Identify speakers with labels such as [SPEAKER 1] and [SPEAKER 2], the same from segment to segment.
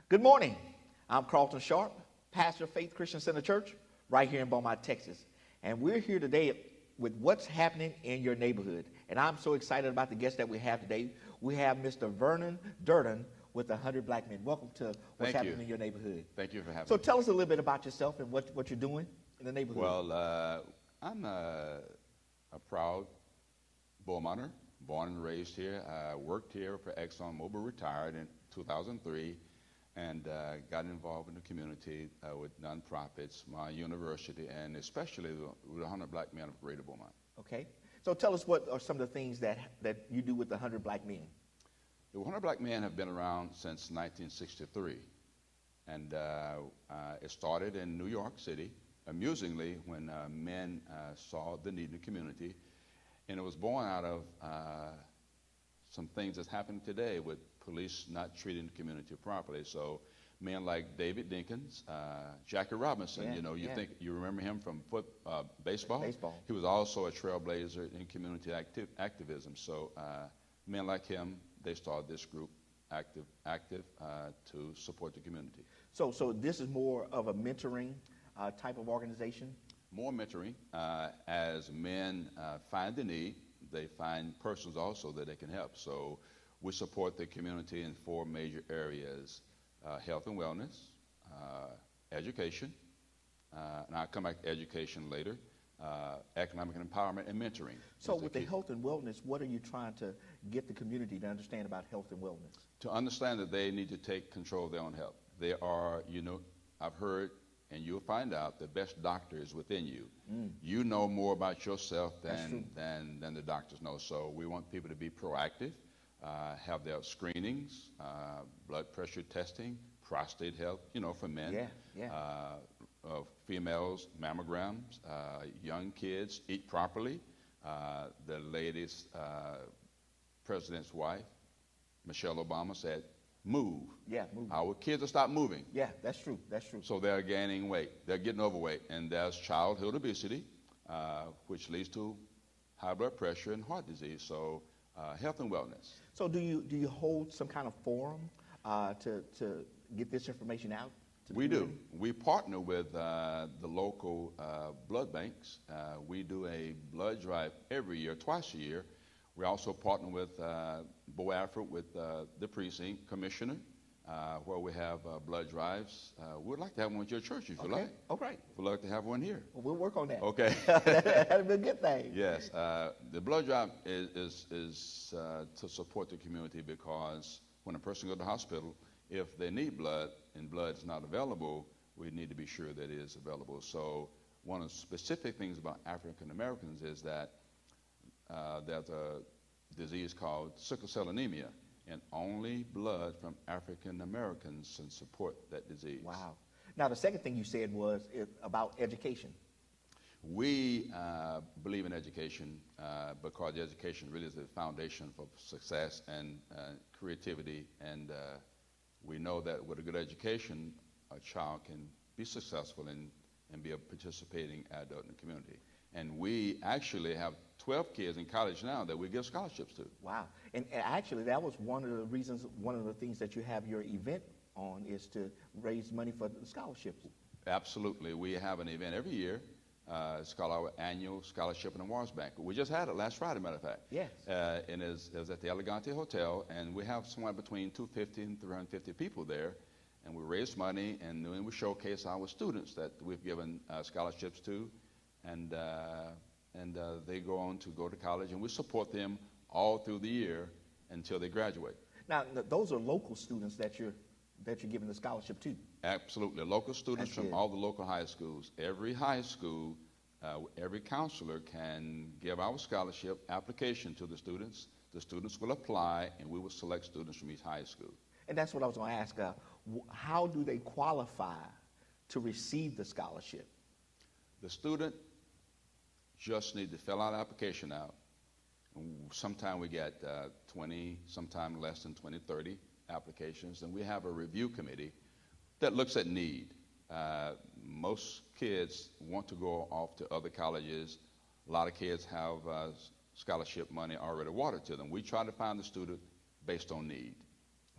[SPEAKER 1] Good morning. I'm Carlton Sharp, pastor of Faith Christian Center Church, right here in Beaumont, Texas. And we're here today with what's happening in your neighborhood. And I'm so excited about the guest that we have today. We have Mr. Vernon Durden with 100 Black Men. Welcome to what's happening in your neighborhood.
[SPEAKER 2] Thank you for having me.
[SPEAKER 1] So tell us a little bit about yourself and what you're doing in the neighborhood.
[SPEAKER 2] Well, I'm a proud Beaumonter, born and raised here. I worked here for ExxonMobil, retired in 2003, and got involved in the community with nonprofits, my university, and especially with 100 Black Men of Greater Beaumont.
[SPEAKER 1] Okay. So tell us what are some of the things that you do with the 100 Black Men.
[SPEAKER 2] The 100 Black Men have been around since 1963, and it started in New York City, amusingly, when men saw the need in the community, and it was born out of some things that's happening today with police not treating the community properly. So men like David Dinkins, Jackie Robinson, you remember him from baseball?
[SPEAKER 1] Baseball.
[SPEAKER 2] He was also a trailblazer in community activism. So men like him, they started this group, active to support the community.
[SPEAKER 1] So this is more of a mentoring type of organization?
[SPEAKER 2] More mentoring. As men find the need, they find persons also that they can help. So we support the community in 4 major areas: health and wellness, education, and I'll come back to education later, economic empowerment, and mentoring.
[SPEAKER 1] So with the health and wellness, what are you trying to get the community to understand about health and wellness?
[SPEAKER 2] To understand that they need to take control of their own health. They are, I've heard, and you'll find out, the best doctor is within you. You know more about yourself than the doctors know. So we want people to be proactive, have their screenings, blood pressure testing, prostate health, for men. Females, mammograms, young kids, eat properly. The latest president's wife, Michelle Obama, said, move.
[SPEAKER 1] Yeah, move.
[SPEAKER 2] Our kids will stop moving.
[SPEAKER 1] Yeah, that's true. That's true.
[SPEAKER 2] So they're gaining weight. They're getting overweight. And there's childhood obesity, which leads to high blood pressure and heart disease. So health and wellness.
[SPEAKER 1] So do you hold some kind of forum to get this information out to the community?
[SPEAKER 2] Do. We partner with the local blood banks. We do a blood drive every year, twice a year. We also partner with Bo Alfred, with the precinct commissioner, where we have blood drives. We'd like to have one at your church if you like.
[SPEAKER 1] Okay.
[SPEAKER 2] We'd like to have one here.
[SPEAKER 1] Well, we'll work on that.
[SPEAKER 2] Okay.
[SPEAKER 1] That'd be a good thing.
[SPEAKER 2] Yes. The blood drive is to support the community, because when a person goes to the hospital, if they need blood and blood is not available, we need to be sure that it is available. So one of the specific things about African Americans is that there's a disease called sickle cell anemia, and only blood from African Americans can support that disease.
[SPEAKER 1] Wow. Now, the second thing you said was about education.
[SPEAKER 2] We believe in education because education really is the foundation for success and creativity, and we know that with a good education, a child can be successful and be a participating adult in the community. And we actually have 12 kids in college now that we give scholarships to.
[SPEAKER 1] Wow. And actually, that was one of the things that you have your event on, is to raise money for the scholarships.
[SPEAKER 2] Absolutely. We have an event every year. It's called our annual Scholarship and Awards Banquet. We just had it last Friday, matter of fact.
[SPEAKER 1] Yes.
[SPEAKER 2] And it was at the Elegante Hotel, and we have somewhere between 250 and 350 people there. And we raise money, and then we showcase our students that we've given scholarships to. And they go on to go to college, and we support them all through the year until they graduate.
[SPEAKER 1] Now, those are local students that you're giving the scholarship to.
[SPEAKER 2] Absolutely, local students from all the local high schools. Every high school, every counselor can give our scholarship application to the students. The students will apply, and we will select students from each high school.
[SPEAKER 1] And that's what I was going to ask. How do they qualify to receive the scholarship?
[SPEAKER 2] The student just need to fill out an application out. Sometimes we get 20, sometimes less than 20, 30 applications, and we have a review committee that looks at need. Most kids want to go off to other colleges. A lot of kids have scholarship money already awarded to them. We try to find the student based on need.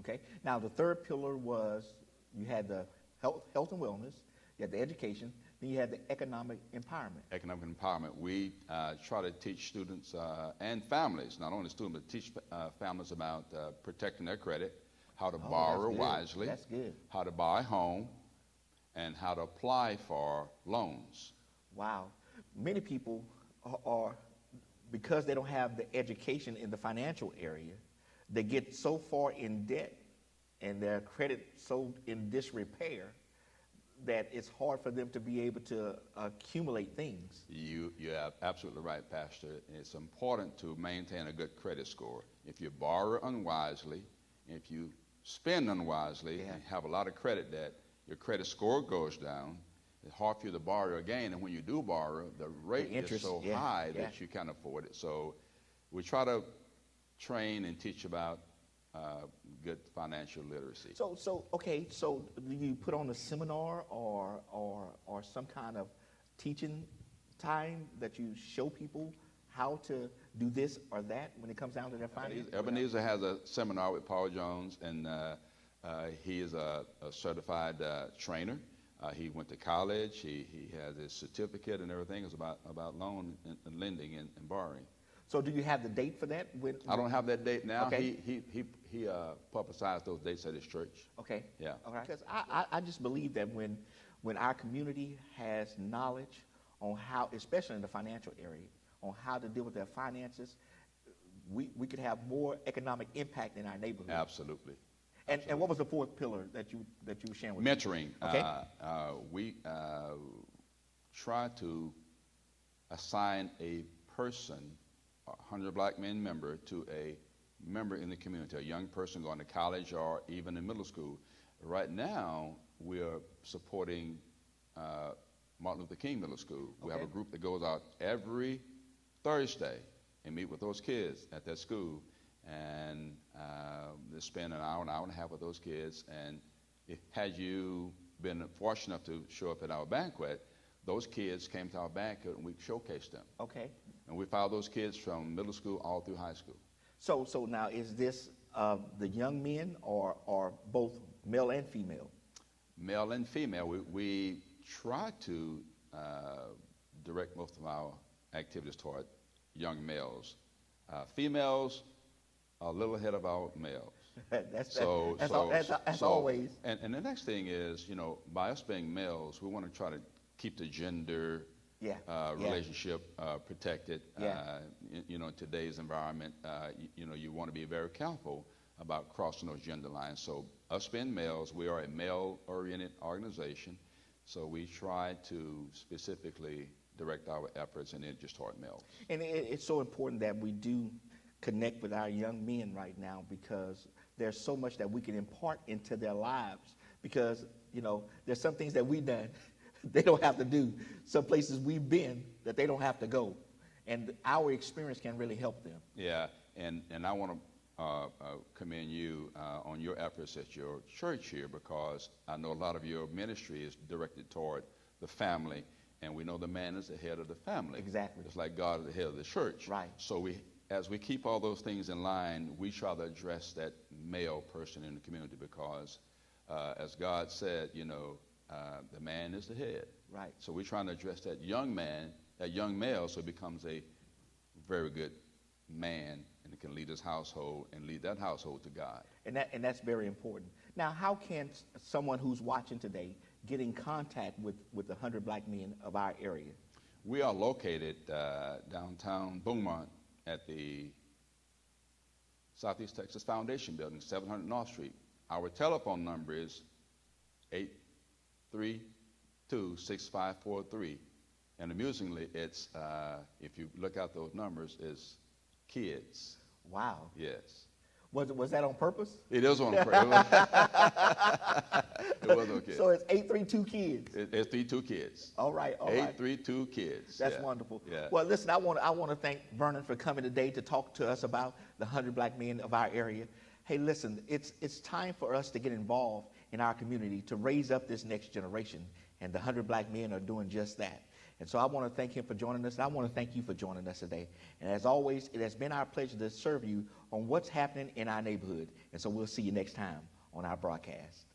[SPEAKER 1] Okay. Now, the third pillar was You had the health and wellness, you had the education, then you had the economic empowerment.
[SPEAKER 2] Economic empowerment. We try to teach students and families, not only students, but teach families about protecting their credit, how to borrow
[SPEAKER 1] That's good.
[SPEAKER 2] wisely,
[SPEAKER 1] That's good.
[SPEAKER 2] how to buy a home, and how to apply for loans.
[SPEAKER 1] Wow. Many people are, because they don't have the education in the financial area, they get so far in debt and their credit so in disrepair that it's hard for them to be able to accumulate things.
[SPEAKER 2] You're absolutely right, Pastor. It's important to maintain a good credit score. If you borrow unwisely, if you spend unwisely, and have a lot of credit debt, your credit score goes down. It's hard for you to borrow again, and when you do borrow, the rate is so high that you can't afford it. So we try to train and teach about good financial literacy.
[SPEAKER 1] So do you put on a seminar or some kind of teaching time that you show people how to do this or that when it comes down to their finances?
[SPEAKER 2] Ebenezer has a seminar with Paul Jones, and he is a certified trainer. He went to college. He has his certificate and everything. It's about loan and lending and borrowing.
[SPEAKER 1] So do you have the date for that?
[SPEAKER 2] I don't have that date now.
[SPEAKER 1] Okay.
[SPEAKER 2] He publicized those dates at his church.
[SPEAKER 1] Okay.
[SPEAKER 2] Yeah.
[SPEAKER 1] Okay. Because I just believe that when our community has knowledge on how, especially in the financial area, on how to deal with their finances, we could have more economic impact in our neighborhood.
[SPEAKER 2] Absolutely.
[SPEAKER 1] And what was the fourth pillar that you were sharing with me?
[SPEAKER 2] Mentoring.
[SPEAKER 1] Okay.
[SPEAKER 2] We try to assign a person, a 100 Black Men member, to a member in the community, a young person going to college or even in middle school. Right now, we are supporting Martin Luther King Middle School. We have a group that goes out every Thursday and meet with those kids at that school, and they spend an hour and a half with those kids. And had you been fortunate enough to show up at our banquet, those kids came to our banquet and we showcased them.
[SPEAKER 1] Okay.
[SPEAKER 2] And we followed those kids from middle school all through high school.
[SPEAKER 1] So now, is this the young men or both male and female?
[SPEAKER 2] Male and female. We try to direct most of our activities toward young males. Females are a little ahead of our males.
[SPEAKER 1] That's
[SPEAKER 2] So
[SPEAKER 1] always.
[SPEAKER 2] And the next thing is, by us being males, we want to try to keep the gender relationship protected. In today's environment, you want to be very careful about crossing those gender lines. So us being males, we are a male-oriented organization, so we try to specifically direct our efforts and energies toward males.
[SPEAKER 1] And it's so important that we do connect with our young men right now, because there's so much that we can impart into their lives, because there's some things that we've done they don't have to do, some places we've been that they don't have to go, and our experience can really help them.
[SPEAKER 2] Yeah, and I want to commend you on your efforts at your church here, because I know a lot of your ministry is directed toward the family, and we know the man is the head of the family.
[SPEAKER 1] Exactly.
[SPEAKER 2] Just like God is the head of the church.
[SPEAKER 1] Right.
[SPEAKER 2] So as we keep all those things in line, we try to address that male person in the community, because as God said, the man is the head.
[SPEAKER 1] Right.
[SPEAKER 2] So we're trying to address that young man, that young male, so he becomes a very good man and can lead his household and lead that household to God.
[SPEAKER 1] And that's very important. Now, how can someone who's watching today get in contact with the 100 Black Men of our area?
[SPEAKER 2] We are located downtown Beaumont at the Southeast Texas Foundation Building, 700 North Street. Our telephone number is 832-6543. And amusingly, it's, if you look at those numbers, is kids.
[SPEAKER 1] Wow.
[SPEAKER 2] Yes.
[SPEAKER 1] Was that on purpose?
[SPEAKER 2] It is on purpose. It was on kids.
[SPEAKER 1] So it's 832 kids.
[SPEAKER 2] It's 32 kids.
[SPEAKER 1] All right.
[SPEAKER 2] 832 kids.
[SPEAKER 1] That's wonderful.
[SPEAKER 2] Yeah.
[SPEAKER 1] Well, listen, I want to thank Vernon for coming today to talk to us about the 100 Black Men of our area. Hey, listen, it's time for us to get involved in our community to raise up this next generation, and the 100 Black Men are doing just that. And so I want to thank him for joining us, and I want to thank you for joining us today. And as always, it has been our pleasure to serve you on what's happening in our neighborhood. And so we'll see you next time on our broadcast.